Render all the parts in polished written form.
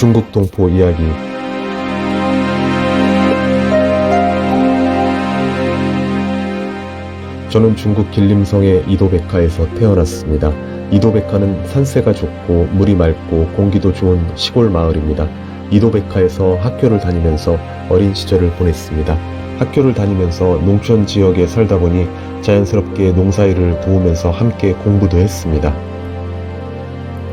중국 동포 이야기. 저는 중국 길림성의 이도백화에서 태어났습니다. 이도백화는 산세가 좋고 물이 맑고 공기도 좋은 시골 마을입니다. 이도백화에서 학교를 다니면서 어린 시절을 보냈습니다. 학교를 다니면서 농촌 지역에 살다 보니 자연스럽게 농사일을 도우면서 함께 공부도 했습니다.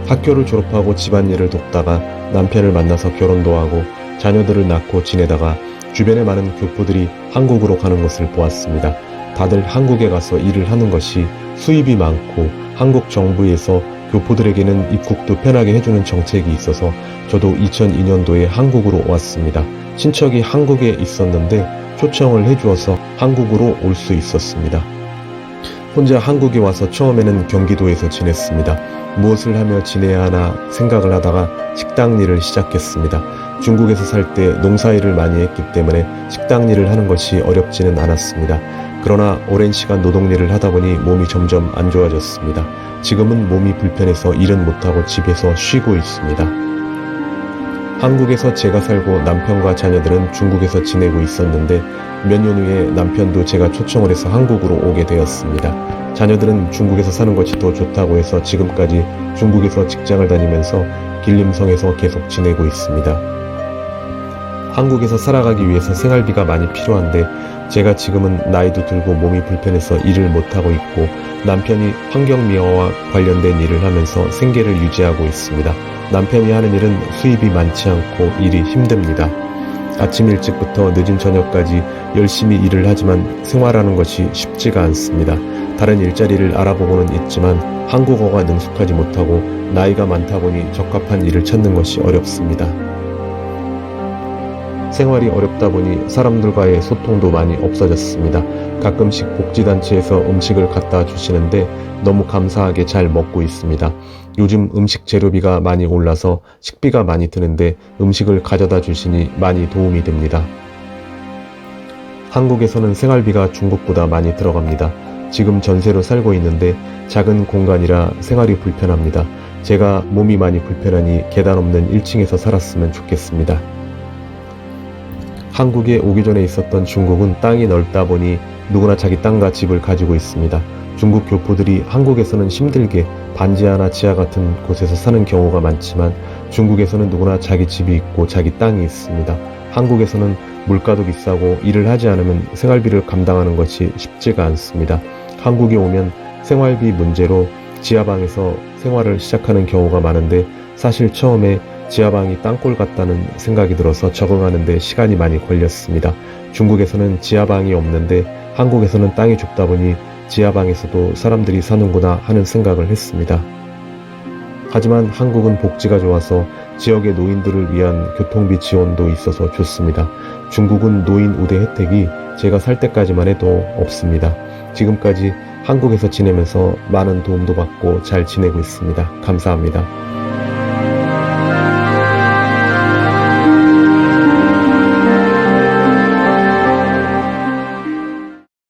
학교를 졸업하고 집안일을 돕다가 남편을 만나서 결혼도 하고 자녀들을 낳고 지내다가 주변에 많은 교포들이 한국으로 가는 것을 보았습니다. 다들 한국에 가서 일을 하는 것이 수입이 많고 한국 정부에서 교포들에게는 입국도 편하게 해주는 정책이 있어서 저도 2002년도에 한국으로 왔습니다. 친척이 한국에 있었는데 초청을 해주어서 한국으로 올 수 있었습니다. 혼자 한국에 와서 처음에는 경기도에서 지냈습니다. 무엇을 하며 지내야 하나 생각을 하다가 식당 일을 시작했습니다. 중국에서 살 때 농사일을 많이 했기 때문에 식당 일을 하는 것이 어렵지는 않았습니다. 그러나 오랜 시간 노동일을 하다 보니 몸이 점점 안 좋아졌습니다. 지금은 몸이 불편해서 일은 못하고 집에서 쉬고 있습니다. 한국에서 제가 살고 남편과 자녀들은 중국에서 지내고 있었는데 몇 년 후에 남편도 제가 초청을 해서 한국으로 오게 되었습니다. 자녀들은 중국에서 사는 것이 더 좋다고 해서 지금까지 중국에서 직장을 다니면서 길림성에서 계속 지내고 있습니다. 한국에서 살아가기 위해서 생활비가 많이 필요한데 제가 지금은 나이도 들고 몸이 불편해서 일을 못하고 있고 남편이 환경미화와 관련된 일을 하면서 생계를 유지하고 있습니다. 남편이 하는 일은 수입이 많지 않고 일이 힘듭니다. 아침 일찍부터 늦은 저녁까지 열심히 일을 하지만 생활하는 것이 쉽지가 않습니다. 다른 일자리를 알아보고는 있지만 한국어가 능숙하지 못하고 나이가 많다 보니 적합한 일을 찾는 것이 어렵습니다. 생활이 어렵다 보니 사람들과의 소통도 많이 없어졌습니다. 가끔씩 복지단체에서 음식을 갖다 주시는데 너무 감사하게 잘 먹고 있습니다. 요즘 음식 재료비가 많이 올라서 식비가 많이 드는데 음식을 가져다 주시니 많이 도움이 됩니다. 한국에서는 생활비가 중국보다 많이 들어갑니다. 지금 전세로 살고 있는데 작은 공간이라 생활이 불편합니다. 제가 몸이 많이 불편하니 계단 없는 1층에서 살았으면 좋겠습니다. 한국에 오기 전에 있었던 중국은 땅이 넓다 보니 누구나 자기 땅과 집을 가지고 있습니다. 중국 교포들이 한국에서는 힘들게 반지 하나 지하 같은 곳에서 사는 경우가 많지만 중국에서는 누구나 자기 집이 있고 자기 땅이 있습니다. 한국에서는 물가도 비싸고 일을 하지 않으면 생활비를 감당하는 것이 쉽지가 않습니다. 한국에 오면 생활비 문제로 지하방에서 생활을 시작하는 경우가 많은데 사실 처음에 지하방이 땅굴 같다는 생각이 들어서 적응하는 데 시간이 많이 걸렸습니다. 중국에서는 지하방이 없는데 한국에서는 땅이 좁다 보니 지하방에서도 사람들이 사는구나 하는 생각을 했습니다. 하지만 한국은 복지가 좋아서 지역의 노인들을 위한 교통비 지원도 있어서 좋습니다. 중국은 노인 우대 혜택이 제가 살 때까지만 해도 없습니다. 지금까지 한국에서 지내면서 많은 도움도 받고 잘 지내고 있습니다. 감사합니다.